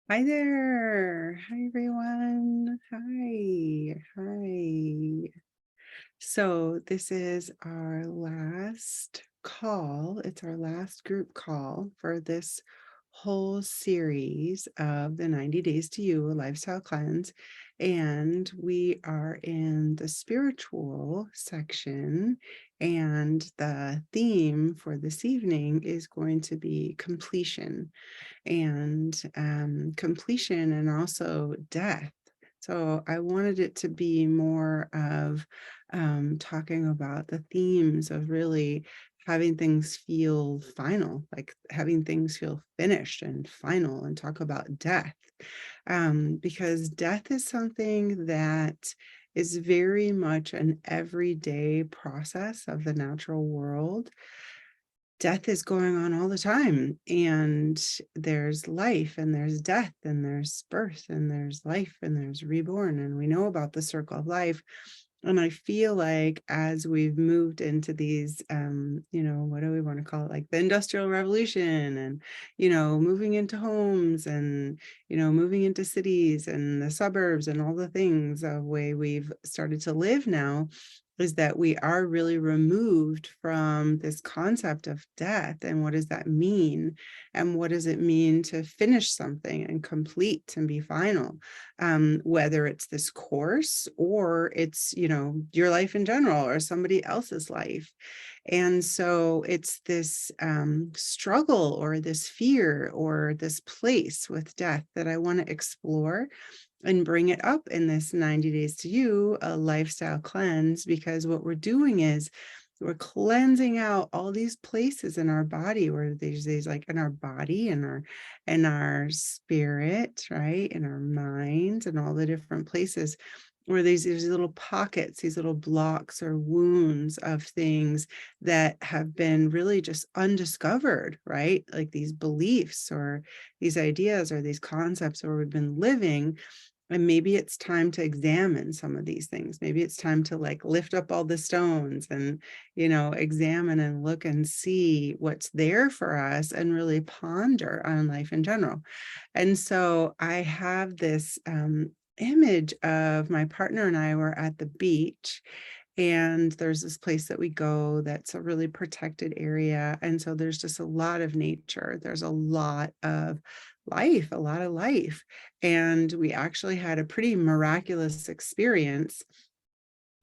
Hi there. Hi, everyone. Hi. Hi. So this is our last call. It's our last group call for this whole series of the 90 Days to You, a lifestyle cleanse. And we are in the spiritual section. And the theme for this evening is going to be completion and completion and also death. So I wanted it to be more of talking about the themes of really having things feel final, like having things feel finished and final, and talk about death. Because death is something that is very much an everyday process of the natural world. Death is going on all the time, and there's life and there's death and there's birth and there's life and there's reborn, and we know about the circle of life. And I feel like as we've moved into these what do we want to call it, like the industrial revolution, and moving into homes, and moving into cities and the suburbs and all the things of way we've started to live now, is that we are really removed from this concept of death. And what does that mean? And what does it mean to finish something and complete and be final? Whether it's this course or it's, your life in general or somebody else's life. And so it's this struggle or this fear or this place with death that I want to explore and bring it up in this 90 Days to You, a lifestyle cleanse, because what we're doing is we're cleansing out all these places in our body where there's these, like in our body and our spirit, right? In our mind and all the different places where these little pockets, these little blocks or wounds of things that have been really just undiscovered, right? Like these beliefs or these ideas or these concepts where we've been living. And maybe it's time to examine some of these things. Maybe it's time to like lift up all the stones and, examine and look and see what's there for us and really ponder on life in general. And so I have this image of my partner and I were at the beach, and there's this place that we go that's a really protected area. And so there's just a lot of nature. There's a lot of life, a lot of life. And we actually had a pretty miraculous experience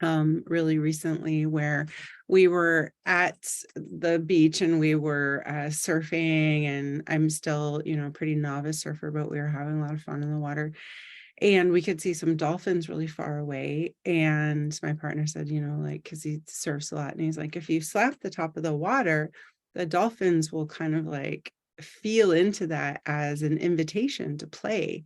really recently, where we were at the beach and we were surfing, and I'm still, pretty novice surfer, but we were having a lot of fun in the water, and we could see some dolphins really far away. And my partner said, like, because he surfs a lot, and he's like, if you slap the top of the water, the dolphins will kind of like feel into that as an invitation to play,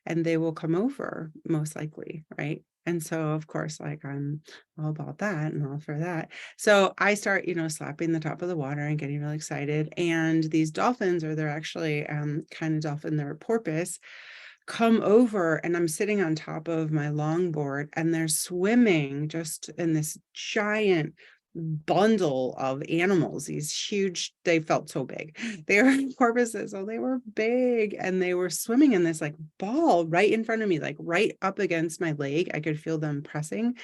and they will come over most likely, right? And so, of course, like, I'm all about that and all for that. So I start, slapping the top of the water and getting really excited. And these dolphins, or they're actually kind of dolphin, they're porpoise, come over, and I'm sitting on top of my longboard, and they're swimming just in this giant bundle of animals, these huge, they felt so big. They were porpoises, so they were big, and they were swimming in this like ball right in front of me, like right up against my leg. I could feel them pressing,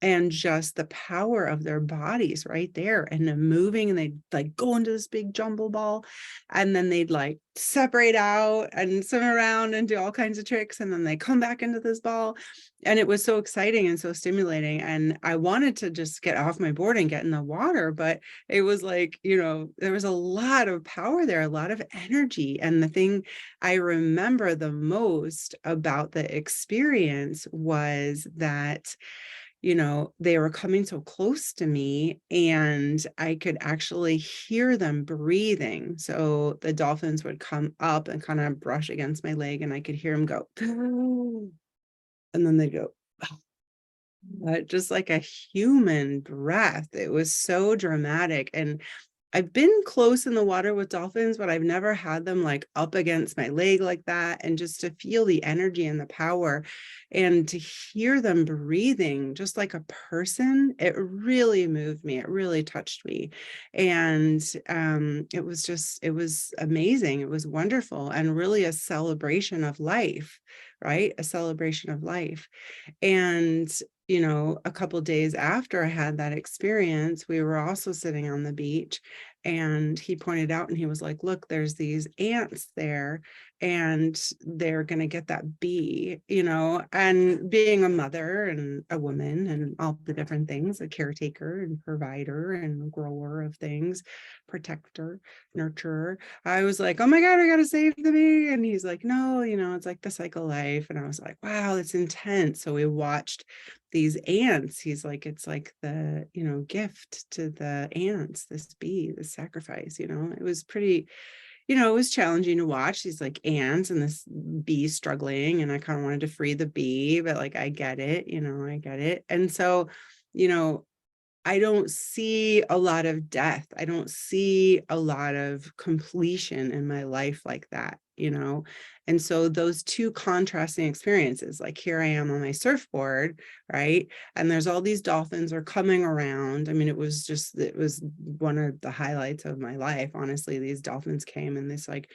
and just the power of their bodies right there, and them moving, and they'd like go into this big jumble ball, and then they'd like separate out and swim around and do all kinds of tricks, and then they come back into this ball. And it was so exciting and so stimulating, and I wanted to just get off my board and get in the water, but it was like, there was a lot of power there, a lot of energy. And the thing I remember the most about the experience was that, they were coming so close to me, and I could actually hear them breathing. So the dolphins would come up and kind of brush against my leg, and I could hear them go, and then they go, just like a human breath. It was so dramatic. And I've been close in the water with dolphins, but I've never had them like up against my leg like that. And just to feel the energy and the power and to hear them breathing just like a person, it really moved me. It really touched me. And it was amazing. It was wonderful and really a celebration of life, right? A celebration of life. And a couple days after I had that experience, we were also sitting on the beach, and he pointed out and he was like, look, there's these ants there, and they're going to get that bee, and being a mother and a woman and all the different things, a caretaker and provider and grower of things, protector, nurturer. I was like, oh my God, I got to save the bee. And he's like, no, it's like the cycle of life. And I was like, wow, it's intense. So we watched these ants. He's like, it's like the, gift to the ants, this bee, this sacrifice, it was pretty, it was challenging to watch these like ants and this bee struggling. And I kind of wanted to free the bee, but like, I get it, I get it. And so, I don't see a lot of death. I don't see a lot of completion in my life like that, And so those two contrasting experiences, like here I am on my surfboard, right? And there's all these dolphins are coming around. I mean, it was one of the highlights of my life. Honestly, these dolphins came in this like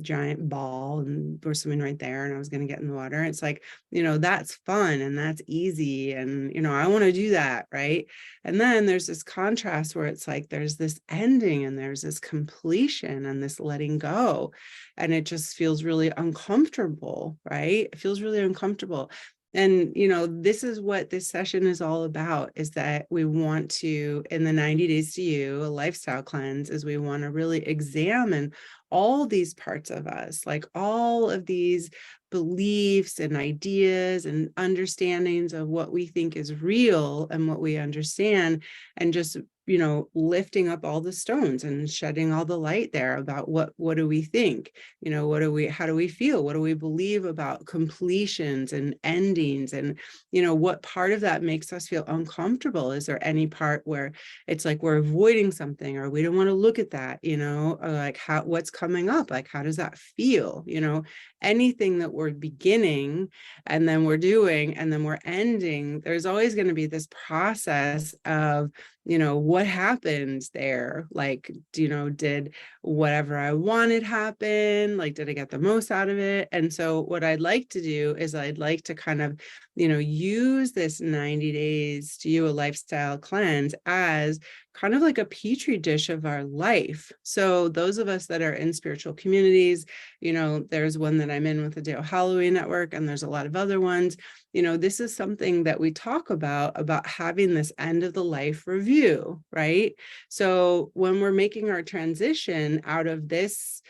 giant ball and we're swimming right there, and I was going to get in the water. It's like, that's fun and that's easy. And, I want to do that. Right. And then there's this contrast where it's like, there's this ending and there's this completion and this letting go. And it just feels really uncomfortable, right? It feels really uncomfortable. And, this is what this session is all about, is that we want to, in the 90 Days to You, a lifestyle cleanse, is we want to really examine all these parts of us, like all of these beliefs and ideas and understandings of what we think is real and what we understand, and just lifting up all the stones and shedding all the light there about what do we think, how do we feel, what do we believe about completions and endings, and what part of that makes us feel uncomfortable. Is there any part where it's like we're avoiding something, or we don't want to look at that, or like what's coming up, like how does that feel, anything that we're beginning and then we're doing and then we're ending, there's always going to be this process of what happened there? Like, did whatever I wanted happen? Like, did I get the most out of it? And so what I'd like to do is I'd like to kind of, use this 90 Days to You, a lifestyle cleanse, as kind of like a petri dish of our life. So those of us that are in spiritual communities, there's one that I'm in with the Dale Holloway Network, and there's a lot of other ones. This is something that we talk about having this end of the life review, right? So when we're making our transition out of this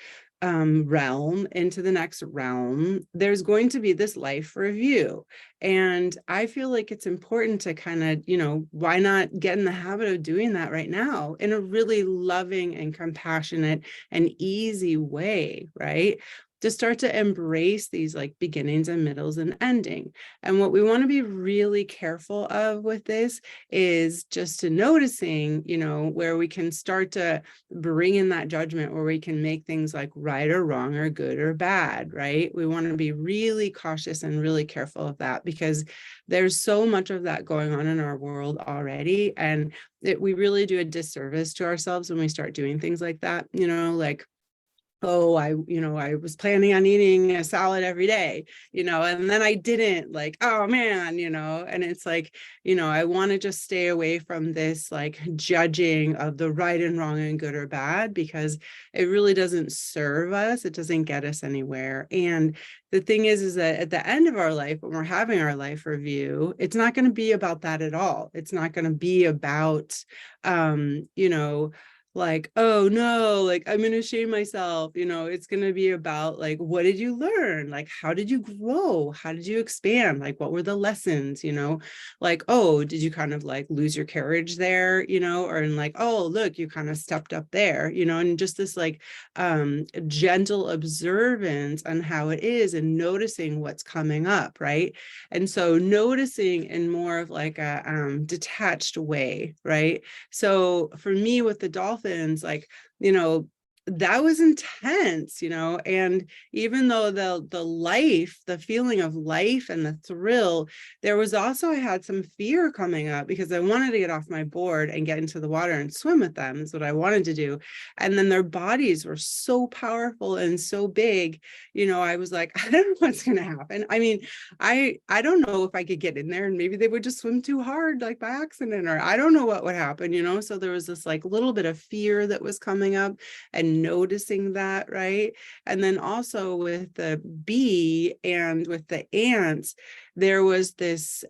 realm into the next realm, there's going to be this life review. And I feel like it's important to kind of, why not get in the habit of doing that right now in a really loving and compassionate and easy way, right? To start to embrace these like beginnings and middles and ending. And what we want to be really careful of with this is just to noticing, where we can start to bring in that judgment, where we can make things like right or wrong or good or bad, right? We want to be really cautious and really careful of that, because there's so much of that going on in our world already. And we really do a disservice to ourselves when we start doing things like that, like, oh, I was planning on eating a salad every day, and then I didn't, like, oh man, and it's like, I want to just stay away from this like judging of the right and wrong and good or bad, because it really doesn't serve us. It doesn't get us anywhere. And the thing is that at the end of our life, when we're having our life review, it's not going to be about that at all. It's not going to be about, like, oh no, like I'm going to shame myself, it's going to be about like, what did you learn? Like, how did you grow? How did you expand? Like, what were the lessons, like, oh, did you kind of like lose your carriage there, or in like, oh, look, you kind of stepped up there, and just this like gentle observance on how it is and noticing what's coming up, right? And so noticing in more of like a detached way, right? So for me with the dolphin, dolphins, like, you know, that was intense, you know. And even though the feeling of life and the thrill, there was also, I had some fear coming up because I wanted to get off my board and get into the water and swim with them is what I wanted to do. And then their bodies were so powerful and so big, you know, I was like, I don't know what's going to happen. I mean, I don't know if I could get in there and maybe they would just swim too hard, like by accident, or I don't know what would happen, you know. So there was this like little bit of fear that was coming up and noticing that, right? And then also with the bee and with the ants, there was this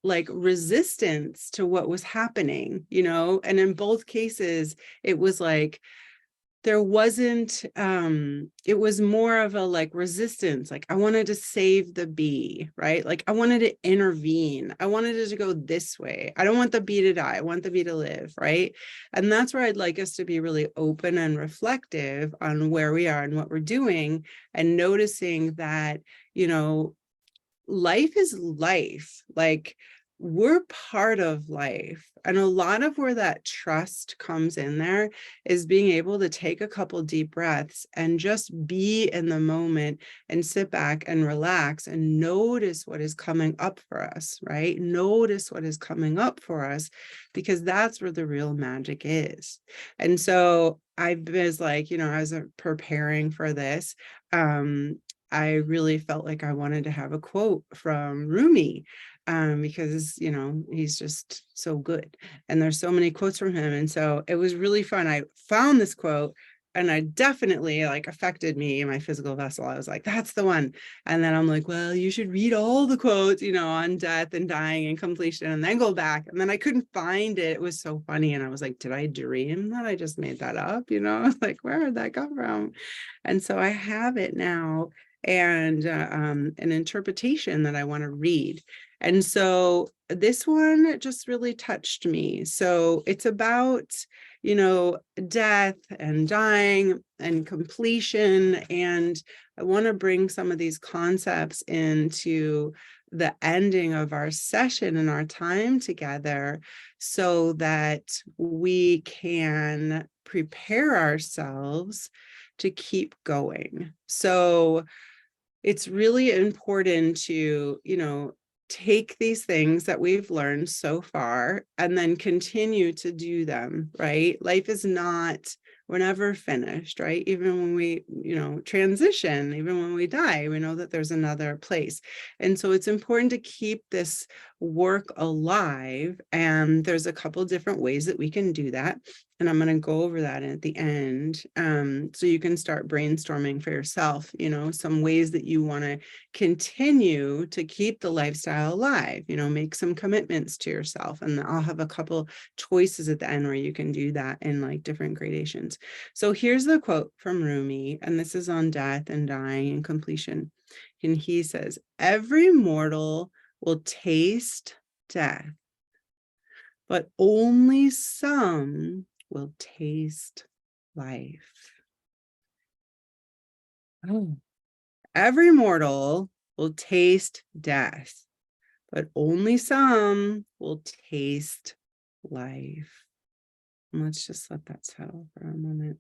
like resistance to what was happening, you know. And in both cases, it was like, there wasn't, it was more of a like resistance. Like I wanted to save the bee, right? Like I wanted to intervene. I wanted it to go this way. I don't want the bee to die. I want the bee to live, right? And that's where I'd like us to be really open and reflective on where we are and what we're doing, and noticing that, you know, life is life. Like we're part of life. And a lot of where that trust comes in there is being able to take a couple deep breaths and just be in the moment and sit back and relax and notice what is coming up for us, right? Notice what is coming up for us, because that's where the real magic is. And so I was like, you know, as I'm preparing for this, I really felt like I wanted to have a quote from Rumi, because, you know, he's just so good. And there's so many quotes from him. And so it was really fun. I found this quote and I definitely like affected me in my physical vessel. I was like, that's the one. And then I'm like, well, you should read all the quotes, you know, on death and dying and completion, and then go back. And then I couldn't find it. It was so funny. And I was like, did I dream that I just made that up? You know, like, where did that come from? And so I have it now, and an interpretation that I want to read. And so this one just really touched me. So it's about, you know, death and dying and completion. And I want to bring some of these concepts into the ending of our session and our time together, so that we can prepare ourselves to keep going. So it's really important to, you know, take these things that we've learned so far and then continue to do them, right? Life is not, we're never finished, right? Even when we, you know, transition, even when we die, we know that there's another place. And so it's important to keep this work alive. And there's a couple different ways that we can do that. And I'm going to go over that at the end. So you can start brainstorming for yourself, you know, some ways that you want to continue to keep the lifestyle alive, you know, make some commitments to yourself. And I'll have a couple choices at the end where you can do that in like different gradations. So here's the quote from Rumi, and this is on death and dying and completion. And he says, every mortal will taste death, but only some will taste life. Oh. Every mortal will taste death, but only some will taste life. And let's just let that settle for a moment.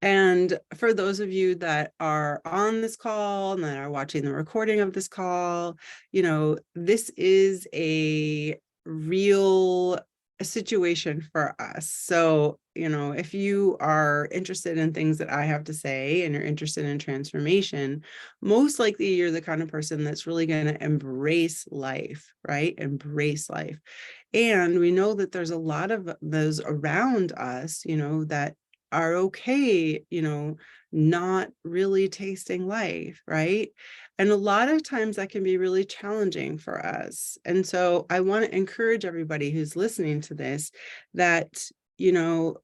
And for those of you that are on this call and that are watching the recording of this call, you know, this is a real situation for us. So, you know, if you are interested in things that I have to say and you're interested in transformation, most likely you're the kind of person that's really going to embrace life, right? Embrace life. And we know that there's a lot of those around us, you know, that are okay, you know, not really tasting life, right? And a lot of times that can be really challenging for us. And so I want to encourage everybody who's listening to this that, you know,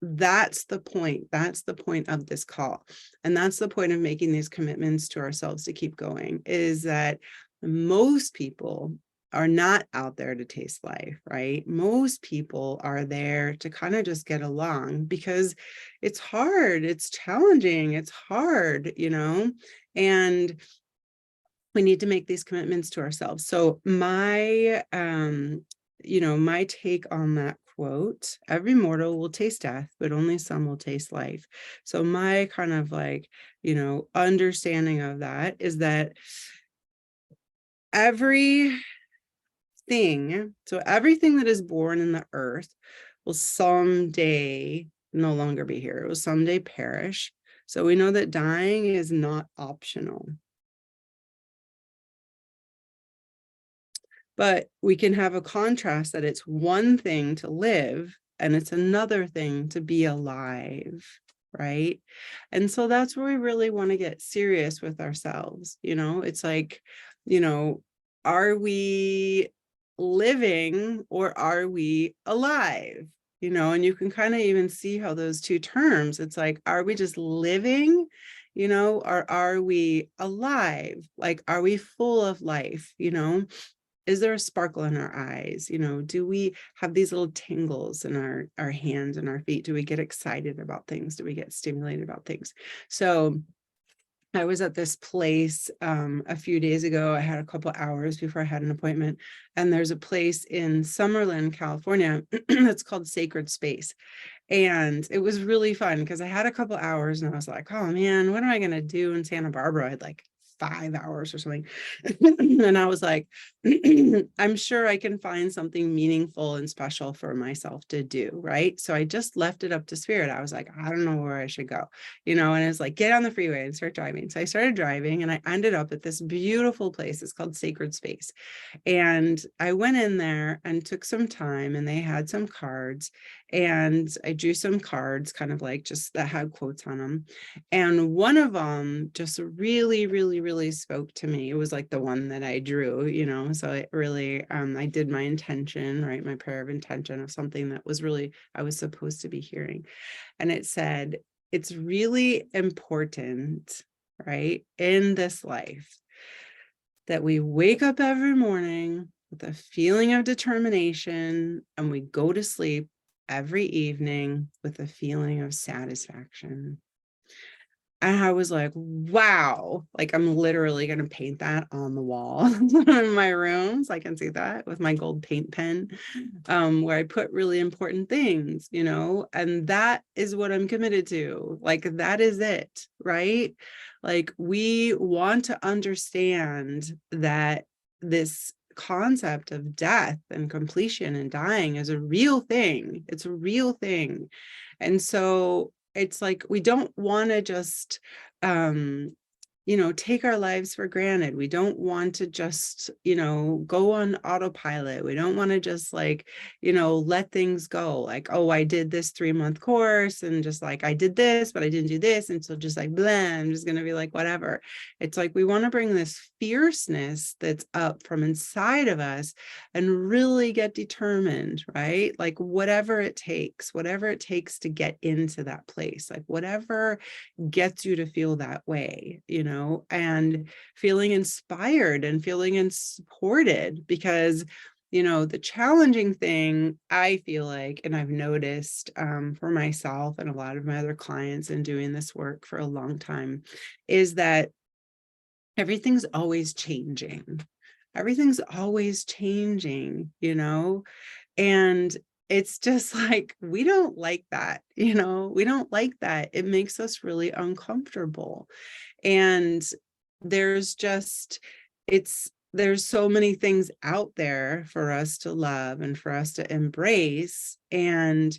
that's the point. That's the point of this call. And that's the point of making these commitments to ourselves to keep going, is that most people are not out there to taste life, right? Most people are there to kind of just get along because it's hard, it's challenging, it's hard, you know? And we need to make these commitments to ourselves. So my, my take on that quote, every mortal will taste death, but only some will taste life. So my kind of like, understanding of that is that everything that is born in the earth will someday no longer be here. It will someday perish. So we know that dying is not optional. But we can have a contrast that it's one thing to live and it's another thing to be alive, right? And so that's where we really want to get serious with ourselves. It's like, are we living or are we alive? And you can kind of even see how those two terms, it's like, are we just living, or are we alive? Like, are we full of life? Is there a sparkle in our eyes? Do we have these little tingles in our hands and our feet? Do we get excited about things? Do we get stimulated about things? So I was at this place a few days ago. I had a couple hours before I had an appointment, and there's a place in Summerlin, California, that's called Sacred Space. And it was really fun because I had a couple hours and I was like, oh man, what am I going to do in Santa Barbara? I had like 5 hours or something. And I was like, I'm sure I can find something meaningful and special for myself to do. Right. So I just left it up to spirit. I was like, I don't know where I should go, and it's like, get on the freeway and start driving. So I started driving and I ended up at this beautiful place. It's called Sacred Space. And I went in there and took some time, and they had some cards, and I drew some cards kind of like just that had quotes on them. And one of them just really, really, really spoke to me. It was like the one that I drew, so it really, I did my intention, right? My prayer of intention of something that was really, I was supposed to be hearing. And it said, it's really important, right, in this life that we wake up every morning with a feeling of determination, and we go to sleep every evening with a feeling of satisfaction. And I was like, wow, like I'm literally going to paint that on the wall in my room. So I can see that with my gold paint pen, where I put really important things, and that is what I'm committed to. Like, that is it, right? Like, we want to understand that this concept of death and completion and dying is a real thing. It's a real thing. And so it's like, we don't want to just, take our lives for granted. We don't want to just, go on autopilot. We don't want to just like, let things go. Like, oh, I did this 3-month course and just like, I did this, but I didn't do this. And so just like, blah, I'm just going to be like, whatever. It's like, we want to bring this fierceness that's up from inside of us and really get determined, right? Like whatever it takes to get into that place, like whatever gets you to feel that way, and feeling inspired and feeling supported. Because the challenging thing, I feel like, and I've noticed for myself and a lot of my other clients in doing this work for a long time, is that everything's always changing. Everything's always changing, and it's just like, we don't like that, we don't like that. It makes us really uncomfortable. And there's so many things out there for us to love and for us to embrace. And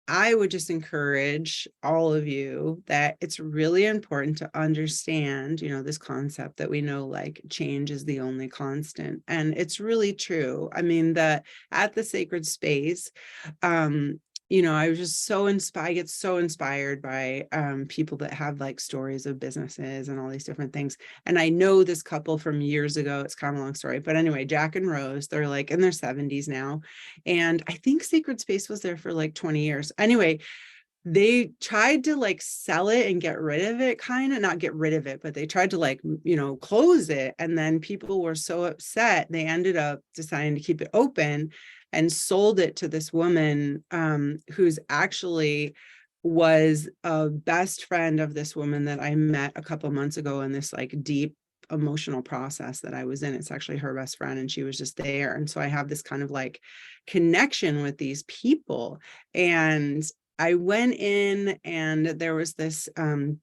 I would just encourage all of you that it's really important to understand, this concept that we know, like, change is the only constant. And it's really true. I mean, at the Sacred Space, I was just so inspired. I get so inspired by people that have like stories of businesses and all these different things. And I know this couple from years ago. It's kind of a long story, but anyway, Jack and Rose, they're like in their 70s now. And I think Sacred Space was there for like 20 years. Anyway, they tried to like sell it and get rid of it, not get rid of it, but they tried to like, close it. And then people were so upset, they ended up deciding to keep it open and sold it to this woman who's actually was a best friend of this woman that I met a couple months ago in this like deep emotional process that I was in. It's actually her best friend, and she was just there. And so I have this kind of like connection with these people. And I went in, and there was this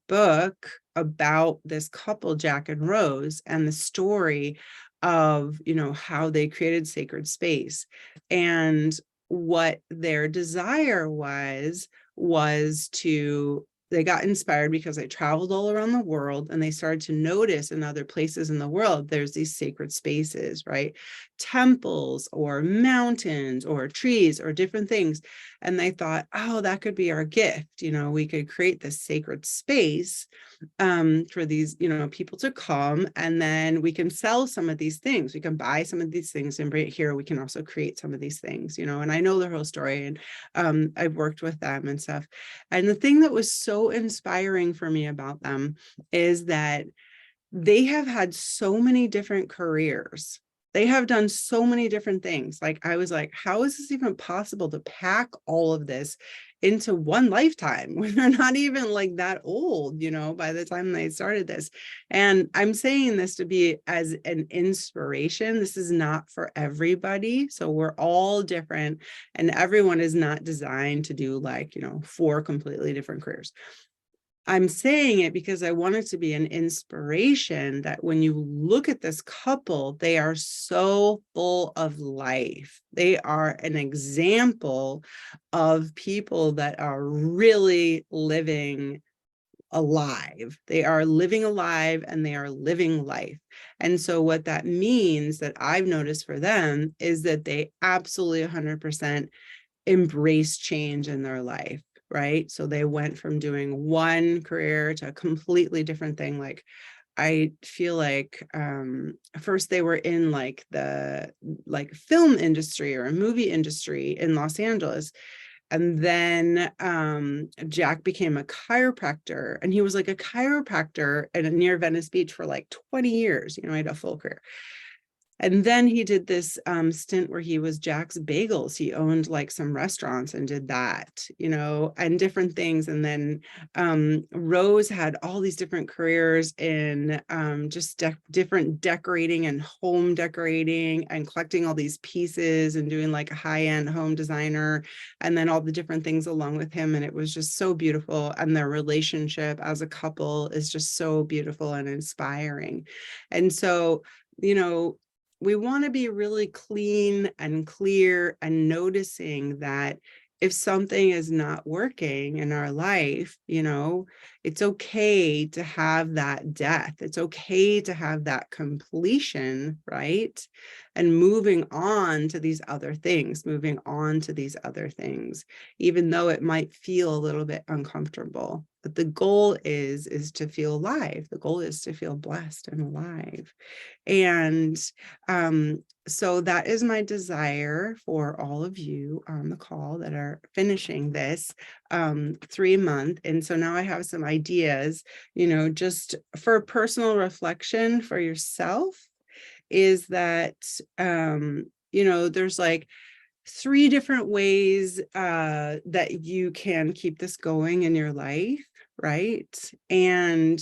book about this couple, Jack and Rose, and the story of, you know, how they created sacred space. And what their desire was to, they got inspired because they traveled all around the world, and they started to notice in other places in the world there's these sacred spaces, right? Temples or mountains or trees or different things. And they thought, oh, that could be our gift. You know, we could create this sacred space for these, you know, people to come, and then we can sell some of these things. We can buy some of these things and bring it here. We can also create some of these things, you know. And I know their whole story, and I've worked with them and stuff. And the thing that was so inspiring for me about them is that they have had so many different careers. They have done so many different things. Like, I was like, how is this even possible to pack all of this into one lifetime when they're not even like that old, you know, by the time they started this? And I'm saying this to be as an inspiration. This is not for everybody. So we're all different, and everyone is not designed to do like, you know, 4 completely different careers. I'm saying it because I want it to be an inspiration that when you look at this couple, they are so full of life. They are an example of people that are really living alive. They are living alive, and they are living life. And so what that means, that I've noticed for them, is that they absolutely 100% embrace change in their life, right? So they went from doing one career to a completely different thing. Like, I feel like first they were in like the film industry or a movie industry in Los Angeles. And then Jack became a chiropractor, and he was like a chiropractor near Venice Beach for like 20 years. You know, he had a full career. And then he did this stint where he was Jack's Bagels. He owned like some restaurants and did that, you know, and different things. And then Rose had all these different careers in just different decorating and home decorating and collecting all these pieces and doing like a high-end home designer, and then all the different things along with him. And it was just so beautiful. And their relationship as a couple is just so beautiful and inspiring. And so, you know, we want to be really clean and clear, and noticing that if something is not working in our life, you know, it's okay to have that death. It's okay to have that completion, right? And moving on to these other things, even though it might feel a little bit uncomfortable. But the goal is to feel alive. The goal is to feel blessed and alive. And so that is my desire for all of you on the call that are finishing this 3-month. And so now I have some ideas, you know, just for personal reflection for yourself, is that, you know, there's like 3 different ways that you can keep this going in your life, right? And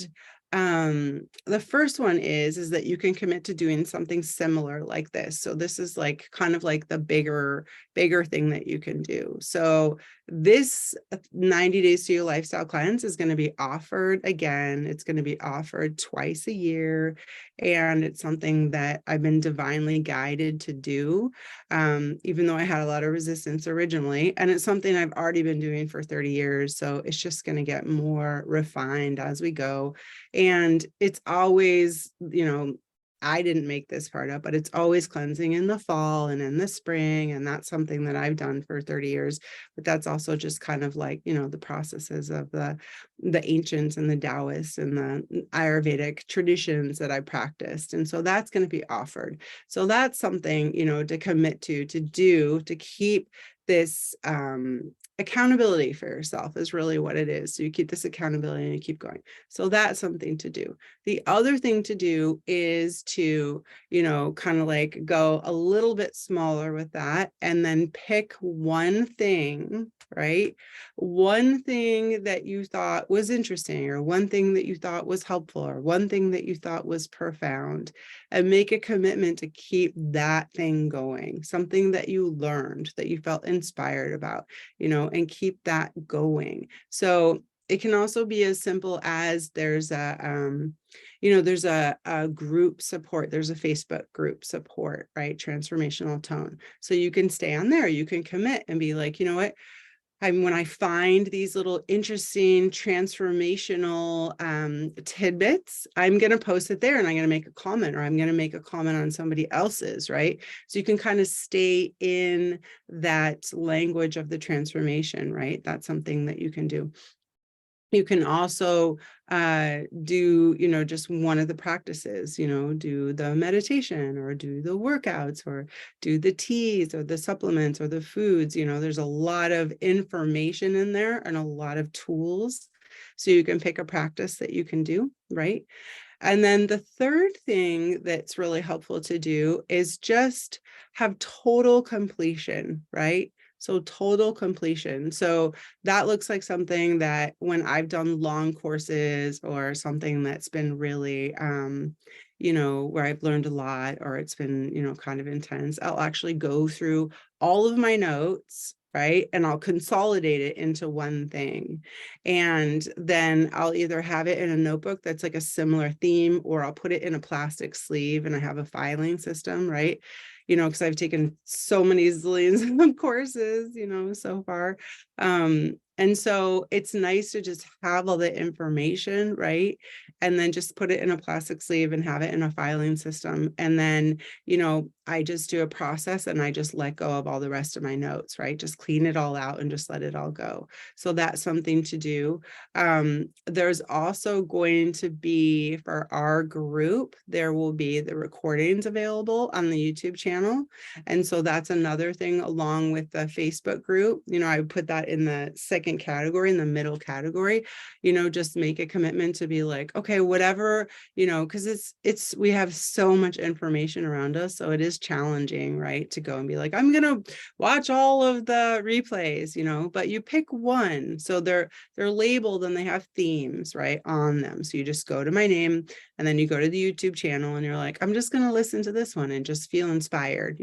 the first one is that you can commit to doing something similar like this. So this is like kind of like the bigger thing that you can do. So this 90 days to your lifestyle cleanse is going to be offered again. It's going to be offered twice a year, and it's something that I've been divinely guided to do, even though I had a lot of resistance originally. And it's something I've already been doing for 30 years. So it's just going to get more refined as we go. And it's always, you know, I didn't make this part up, but it's always cleansing in the fall and in the spring. And that's something that I've done for 30 years. But that's also just kind of like, you know, the processes of the ancients and the Taoists and the Ayurvedic traditions that I practiced. And so that's going to be offered. So that's something, you know, to commit to do, to keep this accountability for yourself is really what it is. So you keep this accountability and you keep going. So that's something to do. The other thing to do is to, kind of like go a little bit smaller with that and then pick one thing, right? One thing that you thought was interesting, or one thing that you thought was helpful, or one thing that you thought was profound, and make a commitment to keep that thing going, something that you learned, that you felt inspired about, and keep that going. So it can also be as simple as there's a group support. There's a Facebook group support, right? Transformational Tone. So you can stay on there. You can commit and be like, you know what? When I find these little interesting transformational tidbits, I'm going to post it there and I'm going to make a comment, or I'm going to make a comment on somebody else's, right? So you can kind of stay in that language of the transformation, right? That's something that you can do. You can also do, just one of the practices, do the meditation or do the workouts or do the teas or the supplements or the foods. There's a lot of information in there and a lot of tools. So you can pick a practice that you can do, right? And then the third thing that's really helpful to do is just have total completion, right? So total completion. So that looks like something that when I've done long courses or something that's been really, where I've learned a lot, or it's been, kind of intense, I'll actually go through all of my notes, right? And I'll consolidate it into one thing. And then I'll either have it in a notebook that's like a similar theme, or I'll put it in a plastic sleeve and I have a filing system, right? Because I've taken so many zillions of courses, so far. And so it's nice to just have all the information, right? And then just put it in a plastic sleeve and have it in a filing system. And then, I just do a process and I just let go of all the rest of my notes, right? Just clean it all out and just let it all go. So that's something to do. There's also going to be, for our group, there will be the recordings available on the YouTube channel. And so that's another thing, along with the Facebook group. I would put that in the second category, in the middle category, just make a commitment to be like, okay, whatever, because we have so much information around us. So it is challenging, right? To go and be like, I'm going to watch all of the replays, but you pick one. So they're labeled and they have themes, right, on them. So you just go to my name and then you go to the YouTube channel and you're like, I'm just going to listen to this one and just feel inspired,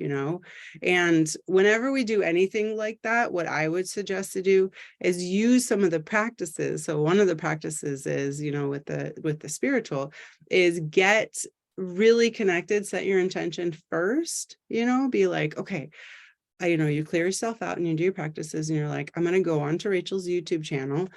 And whenever we do anything like that, what I would suggest to do is use some of the practices. So one of the practices is, with the spiritual, is get really connected, set your intention first, be like, okay, you clear yourself out and you do your practices and you're like, I'm going to go on to Rachel's YouTube channel,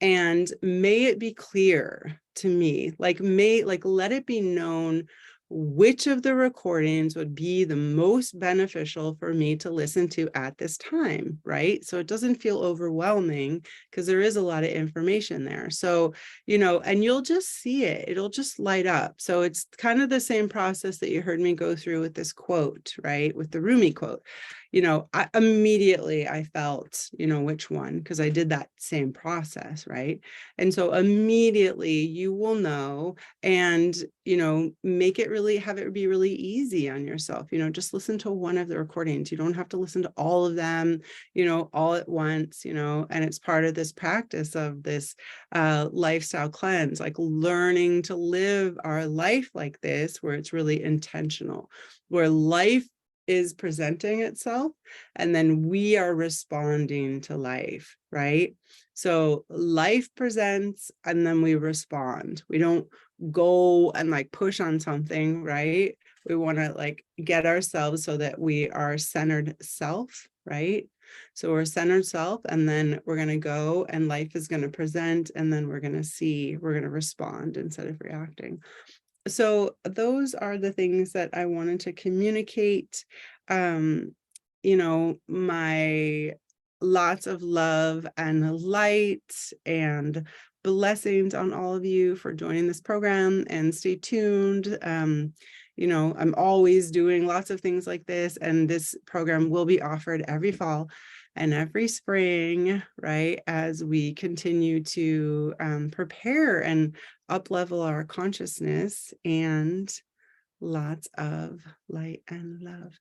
and may it be clear to me, let it be known which of the recordings would be the most beneficial for me to listen to at this time, right? So it doesn't feel overwhelming, because there is a lot of information there. So, and you'll just see it, it'll just light up. So it's kind of the same process that you heard me go through with this quote, right? With the Rumi quote. I immediately felt, which one, because I did that same process, right? And so immediately you will know, and, have it be really easy on yourself. Just listen to one of the recordings. You don't have to listen to all of them, all at once, and it's part of this practice of this lifestyle cleanse, like learning to live our life like this, where it's really intentional, where life is presenting itself and then we are responding to life, right? So life presents and then we respond. We don't go and push on something, right? We want to get ourselves so that we are centered self, right? So we're centered self, and then we're going to go and life is going to present, and then we're going to respond instead of reacting. So those are the things that I wanted to communicate. My lots of love and light and blessings on all of you for joining this program, and stay tuned. I'm always doing lots of things like this, and this program will be offered every fall. And every spring, right, as we continue to prepare and up level our consciousness, and lots of light and love.